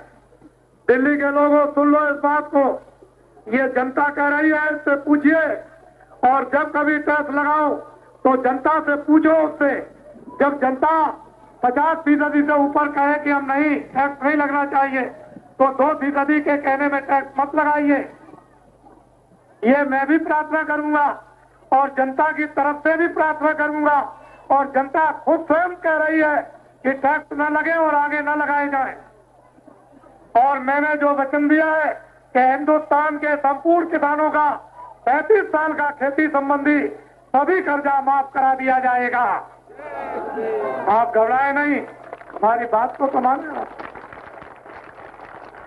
दिल्ली के लोगों सुन लो इस बात को, ये जनता कह रही है, इससे पूछिए। और जब कभी टैक्स लगाओ तो जनता से पूछो उससे। जब जनता 50% से ऊपर कहे कि हम नहीं, टैक्स नहीं लगना चाहिए, तो 2% के कहने में टैक्स मत लगाइए। ये मैं भी प्रार्थना करूंगा और जनता की तरफ से भी प्रार्थना करूंगा। और जनता खुद स्वयं कह रही है कि टैक्स न लगे और आगे न लगाए जाए। और मैंने जो वचन दिया है कि हिंदुस्तान के संपूर्ण किसानों का 35 साल का खेती संबंधी सभी कर्जा माफ करा दिया जाएगा। आप घबराए नहीं, हमारी बात को तो माने।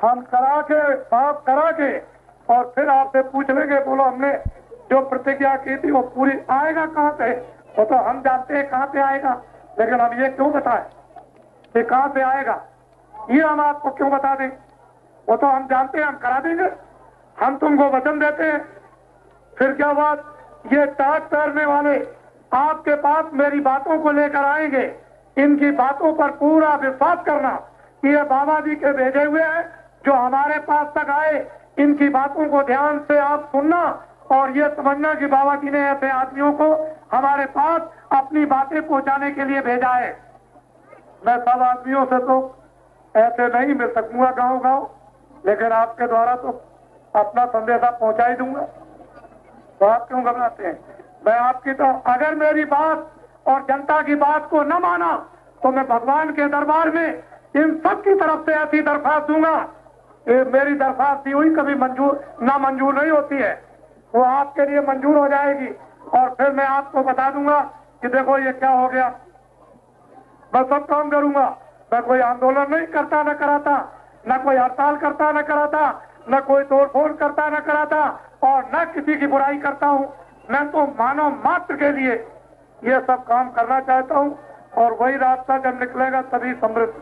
हम करा के, माफ करा के और फिर आपसे पूछ लेंगे, बोलो हमने जो प्रतिज्ञा की थी वो पूरी आएगा कहाँ से? वो तो हम जानते हैं कहाँ से आएगा, लेकिन हम ये क्यों बताएं कि कहाँ से आएगा? ये हम आपको क्यों बता दें? वो तो हम जानते हैं, हम करा देंगे। हम तुमको वचन देते हैं। फिर क्या बात? ये टैक्स तैरने वाले आपके पास मेरी बातों को लेकर आएंगे। इनकी बातों पर पूरा विश्वास करना कि ये बाबा जी के भेजे हुए हैं जो हमारे पास तक आए। इनकी बातों को ध्यान से आप सुनना और ये समझना कि बाबा जी ने ऐसे आदमियों को हमारे पास अपनी बातें पहुंचाने के लिए भेजा है। मैं सब आदमियों से तो ऐसे नहीं मिल सकूंगा गांव गांव, लेकिन आपके द्वारा तो अपना संदेशा पहुंचा ही दूंगा। तो आप क्यों घबराते हैं? मैं आपकी तो, अगर मेरी बात और जनता की बात को न माना तो मैं भगवान के दरबार में इन सब की तरफ से ऐसी दरख्वास्त दूंगा। ये मेरी दरख्वास्त दी हुई कभी ना मंजूर नहीं होती है, वो आपके लिए मंजूर हो जाएगी। और फिर मैं आपको बता दूंगा कि देखो ये क्या हो गया। मैं सब काम करूंगा। मैं कोई आंदोलन नहीं करता, न कराता, न कोई हड़ताल करता, न कराता, न कोई तोड़फोड़ करता, न कराता, और न किसी की बुराई करता हूँ। मैं तो मानव मात्र के लिए ये सब काम करना चाहता हूँ। और वही रास्ता जब निकलेगा तभी समृद्ध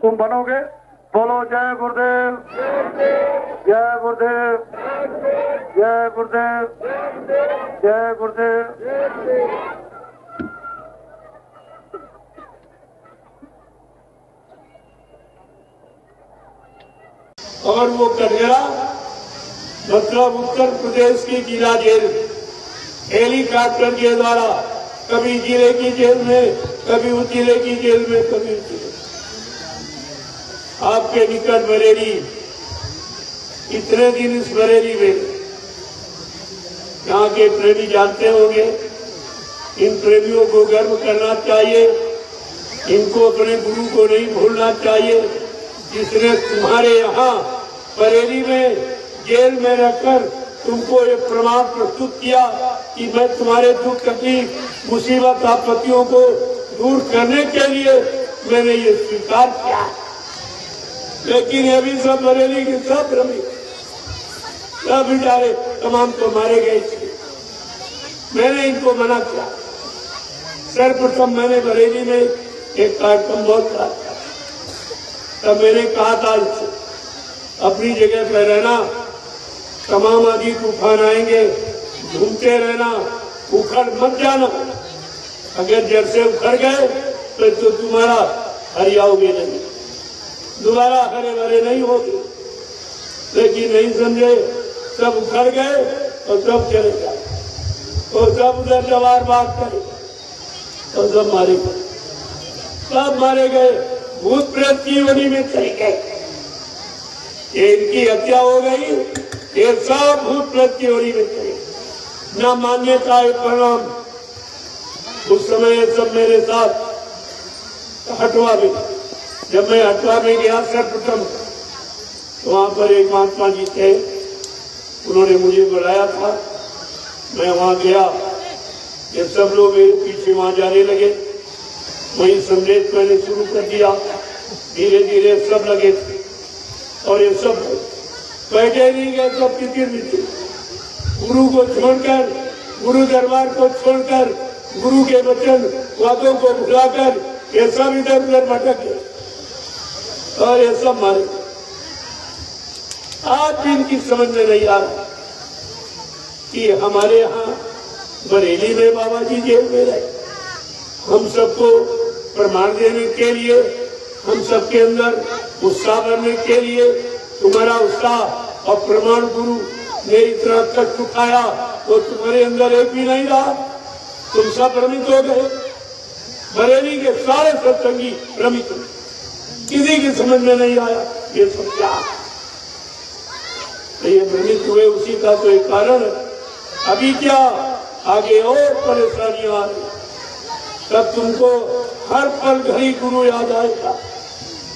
तुम बनोगे। बोलो जय गुरुदेव, जय गुरुदेव, जय गुरुदेव, जय गुरुदेव। और वो कन्या मतलब उत्तर प्रदेश की जिला जेल हेलीकॉप्टर के द्वारा कभी जिले की जेल में, कभी उस जिले की जेल में, कभी उस जिले। आपके निकट बरेली इतने दिन इस बरेली में यहाँ के प्रेमी जानते होंगे, इन प्रेमियों को गर्व करना चाहिए, इनको अपने गुरु को नहीं भूलना चाहिए, जिसने तुम्हारे यहाँ बरेली में जेल में रहकर तुमको ये प्रमाण प्रस्तुत किया कि मैं तुम्हारे दुख तकलीफ मुसीबत आपत्तियों को दूर करने के लिए मैंने ये स्वीकार किया। लेकिन अभी सब बरेली के सब भ्रमित, सब बेचारे तमाम तो मारे गए थे। मैंने इनको मना किया। सर्वप्रथम मैंने बरेली में एक कार्यक्रम बहुत करा, तब मैंने कहा था इससे अपनी जगह पर रहना, तमाम आदि तूफान आएंगे, घूमते रहना, उखड़ मत जाना। अगर जड़ से उखड़ गए तो तुम्हारा हरियाओगे नहीं, दोबारा हरे भरे नहीं होगे। लेकिन नहीं समझे, सब उखड़ गए और सब चले गए और सब उधर जवार बात करे और सब मारे गए, सब मारे गए, भूत प्रेत की वनी में चले गए। ये इनकी हत्या हो गई, ये सब भूत प्रेत की वनी में चले गए। न मान्यता है परिणाम। उस समय ये सब मेरे साथ हटवा में, जब मैं हटवा में गया सर्वप्रथम, तो वहां पर एक महात्मा जी थे, उन्होंने मुझे बुलाया था। मैं वहां गया, ये सब लोग मेरे पीछे वहां जाने लगे, वही संदेश मैंने शुरू कर दिया। धीरे धीरे सब लगे थे और ये सब बैठे नहीं गए, सब कितिर मित्र गुरु को छोड़कर, गुरु दरबार को छोड़कर, गुरु के वचन वादों को भुलाकर ये सब इधर उधर भटक गए और ये सब मारे। आज भी इनकी समझ में नहीं आ रहा कि हमारे यहाँ बरेली में बाबा जी जेल में रहे। हम सबको प्रमाण देने के लिए, हम सबके अंदर उत्साह भरने के लिए, तुम्हारा उत्साह और प्रमाण गुरु ने इतना कष्ट उठाया तो तुम्हारे अंदर एक भी नहीं रहा, तुम सब भ्रमित हो गए। बरेली के सारे सत्संगी भ्रमित, किसी की समझ में नहीं आया ये सब क्या। ये भ्रमित हुए उसी का तो एक कारण है। अभी क्या आगे और परेशानियां आ रही, तब तुमको हर पल घड़ी गुरु याद आएगा।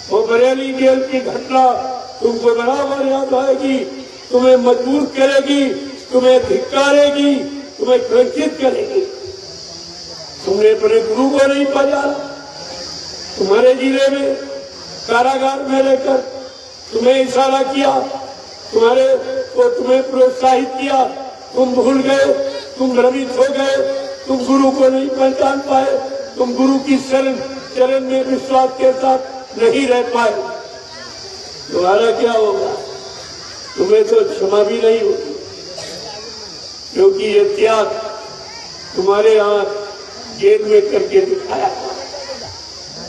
वो बरेली जेल की घटना तुमको बराबर याद आएगी, तुम्हें मजबूर करेगी, तुम्हें धिक्कारेगी, तुम्हें क्रंचित करेगी। तुमने अपने गुरु को नहीं पहचाना, तुम्हारे जिले में कारागार में रहकर तुम्हें इशारा किया, तुम्हारे को तुम्हें प्रोत्साहित किया, तुम भूल गए, तुम भ्रमित हो गए, तुम गुरु को नहीं पहचान पाए, तुम गुरु की चरण में विश्वास के साथ नहीं रह पाए। तुम्हारा क्या होगा? तुम्हें तो क्षमा भी नहीं होगी, क्योंकि ये त्याग तुम्हारे यहाँ जेल में करके दिखाया,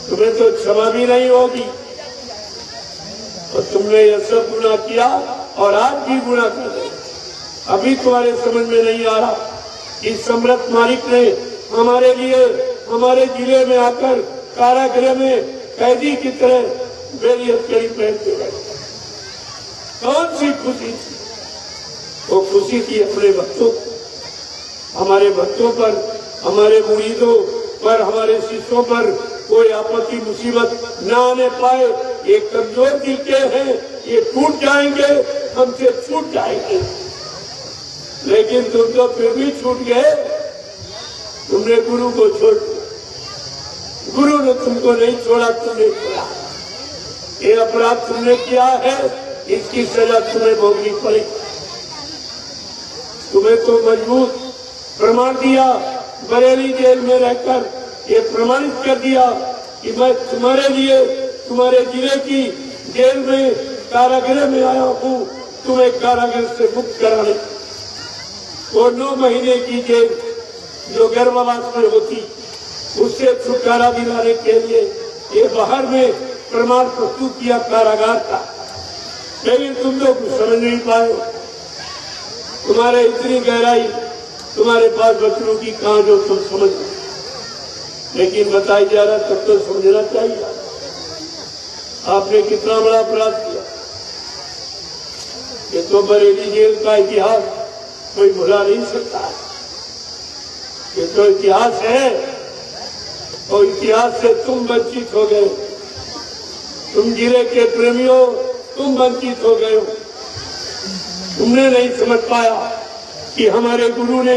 तुम्हें तो क्षमा भी नहीं होगी। और तुमने यह सब गुनाह किया और आज भी गुनाह कर रहे। अभी तुम्हारे समझ में नहीं आ रहा, इस सम्राट मालिक ने हमारे लिए हमारे जिले में आकर कारागृह में कैदी की तरह बेली हथकड़ी पहनते रहे। कौन सी खुशी थी? वो खुशी थी अपने भक्तों, हमारे भक्तों पर, हमारे मुरीदों पर, हमारे शिष्यों पर कोई आपत्ति मुसीबत न आने पाए। ये कमजोर दिल के हैं, ये टूट जाएंगे, हमसे छूट जाएंगे। लेकिन तुम तो फिर भी छूट गए, तुमने गुरु को छोड़ दिया। गुरु ने तुमको नहीं छोड़ा, तुमने छोड़ा। ये अपराध तुमने किया है, इसकी सजा तुम्हें भोगनी पड़ेगी। तुम्हें तो मजबूत प्रमाण दिया, बरेली जेल में रहकर ये प्रमाणित कर दिया कि मैं तुम्हारे लिए, तुम्हारे जिले की जेल में कारागृह में आया हूँ, तुम्हें कारागृह से मुक्त कराने। और 9 महीने की जेल जो गर्भवास में होती, उससे छुटकारा दिलाने के लिए ये बाहर में प्रमाण प्रस्तुत किया कारागार का। लेकिन तुम लोग कुछ समझ नहीं पाए, तुम्हारे इतनी गहराई तुम्हारे पास बच्चों की कहां जो तुम समझ। लेकिन बताई जा रहा, तब तो समझना चाहिए आपने कितना बड़ा अपराध किया। ये तो बरेली जेल का इतिहास कोई भुला नहीं सकता। ये तो इतिहास है और इतिहास से तुम वंचित हो गए। तुम जिले के प्रेमियों, तुम वंचित हो गए। तुमने नहीं समझ पाया कि हमारे गुरु ने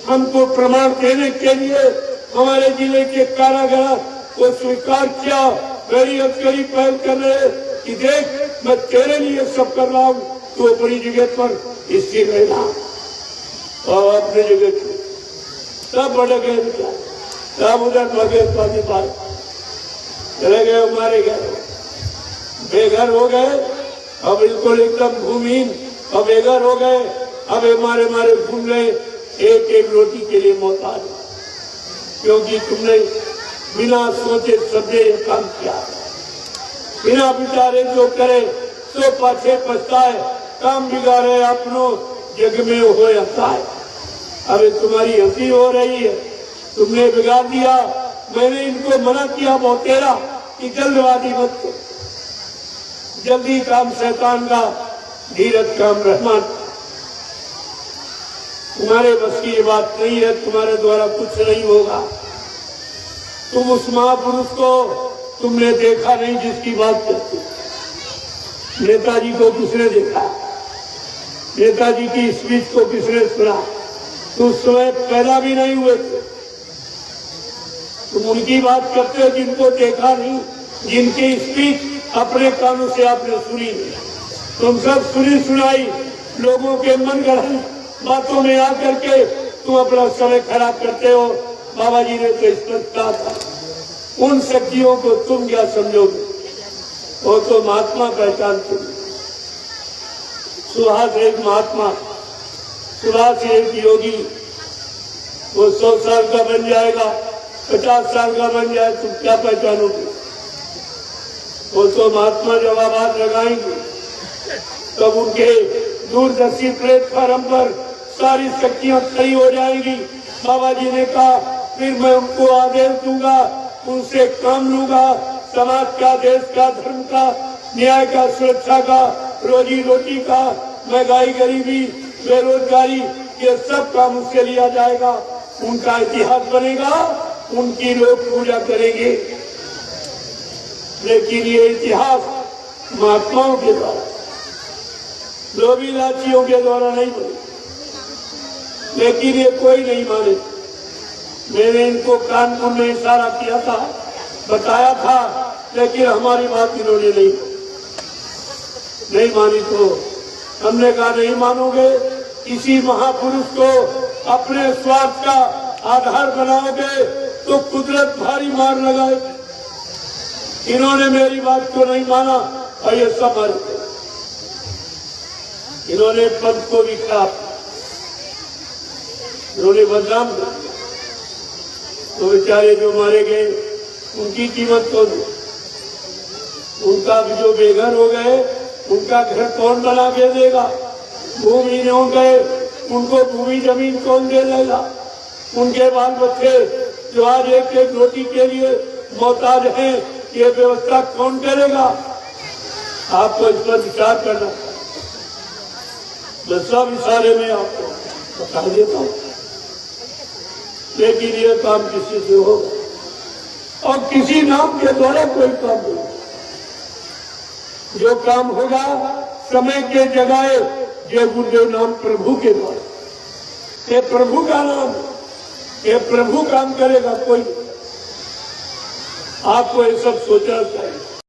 हमको प्रमाण देने के लिए हमारे जिले के कारागार को स्वीकार किया। मेरी अचकरी पहल कर रहे कि देख मैं तेरे लिए सब कर रहा हूँ, तू अपनी जगह पर स्थिर रहना और अपनी जगह सब बढ़ गए। सब उधर लगे पाकिस्तान चले गए, मारे गए, बेघर हो गए। अब बिल्कुल एकदम भूमिहीन अब बेघर हो गए। अब मारे मारे घूम रहे, एक एक रोटी के लिए मोहताज, क्योंकि तुमने बिना सोचे समझे ये काम किया। बिना विचारे जो करे सो पाछे पछताए, काम बिगाड़े अपनों जग में हो जाता है। अरे तुम्हारी हंसी हो रही है, तुमने बिगाड़ दिया। मैंने इनको मना किया बहुत तेरा कि जल्दबाजी मत करो, जल्दी काम शैतान का, धीरज काम रहमान। तुम्हारे बस की ये बात नहीं है, तुम्हारे द्वारा कुछ नहीं होगा। तुम उस महापुरुष को तुमने देखा नहीं जिसकी बात करते। नेताजी को किसने देखा? नेताजी की स्पीच को किसने सुना? तो उस समय पैदा भी नहीं हुए थे। तुम उनकी बात करते हो जिनको देखा नहीं, जिनकी स्पीच अपने कानों से आपने सुनी नहीं। तुम सब सुनी सुनाई लोगों के मन गढ़ंत बातों में आकर के तुम अपना समय खराब करते हो। बाबा जी ने तो स्पष्ट कहा था, उन शक्तियों को तुम क्या समझोगे, वो तो महात्मा पहचानते। सुभाष एक महात्मा, सुभाष एक योगी। वो 100 साल का बन जाएगा, 50 साल का बन जाए, तुम क्या पहचानोगे? वो तो महात्मा जब आवाज लगाएंगे तब उनके दूरदर्शी प्लेटफार्म पर सारी शक्तियां खड़ी हो जाएंगी। बाबा जी ने कहा, फिर मैं उनको आदेश दूंगा, उनसे काम लूंगा, समाज का, देश का, धर्म का, न्याय का, सुरक्षा का, रोजी रोटी का, महंगाई, गरीबी, बेरोजगारी, ये सब काम उससे लिया जाएगा। उनका इतिहास बनेगा, उनकी लोग पूजा करेंगे। लेकिन ये इतिहास महात्माओं के द्वारा, लोभी लाचियों के द्वारा नहीं बने। लेकिन ये कोई नहीं माने। मैंने इनको कानपुर में इशारा किया था, बताया था, लेकिन हमारी बात इन्होंने नहीं मानी। तो हमने कहा नहीं मानोगे, किसी महापुरुष को अपने स्वार्थ का आधार बनाओगे तो कुदरत भारी मार लगाए। इन्होंने मेरी बात को नहीं माना और ये सब मर गए। इन्होंने पद को भी खराब, इन्होंने बदनाम कर दिया। तो बेचारे जो मारे गए उनकी कीमत कौन दे? उनका भी जो बेघर हो गए उनका घर कौन बना के देगा? भूमिहीन हो गए उनको भूमि जमीन कौन दे देगा? उनके बाल बच्चे जो आज एक एक रोटी के लिए मोहताज हैं, ये व्यवस्था कौन करेगा? आपको इस पर विचार करना। मैं सब इशारे में आपको बता देता हूँ, लेकिन ये काम किसी से होगा और किसी नाम के द्वारा कोई काम नहीं। जो काम होगा समय के जगह ये गुरुदेव नाम प्रभु के द्वारा, ये प्रभु का नाम, ये प्रभु काम करेगा। कोई आपको ये सब सोचना चाहिए।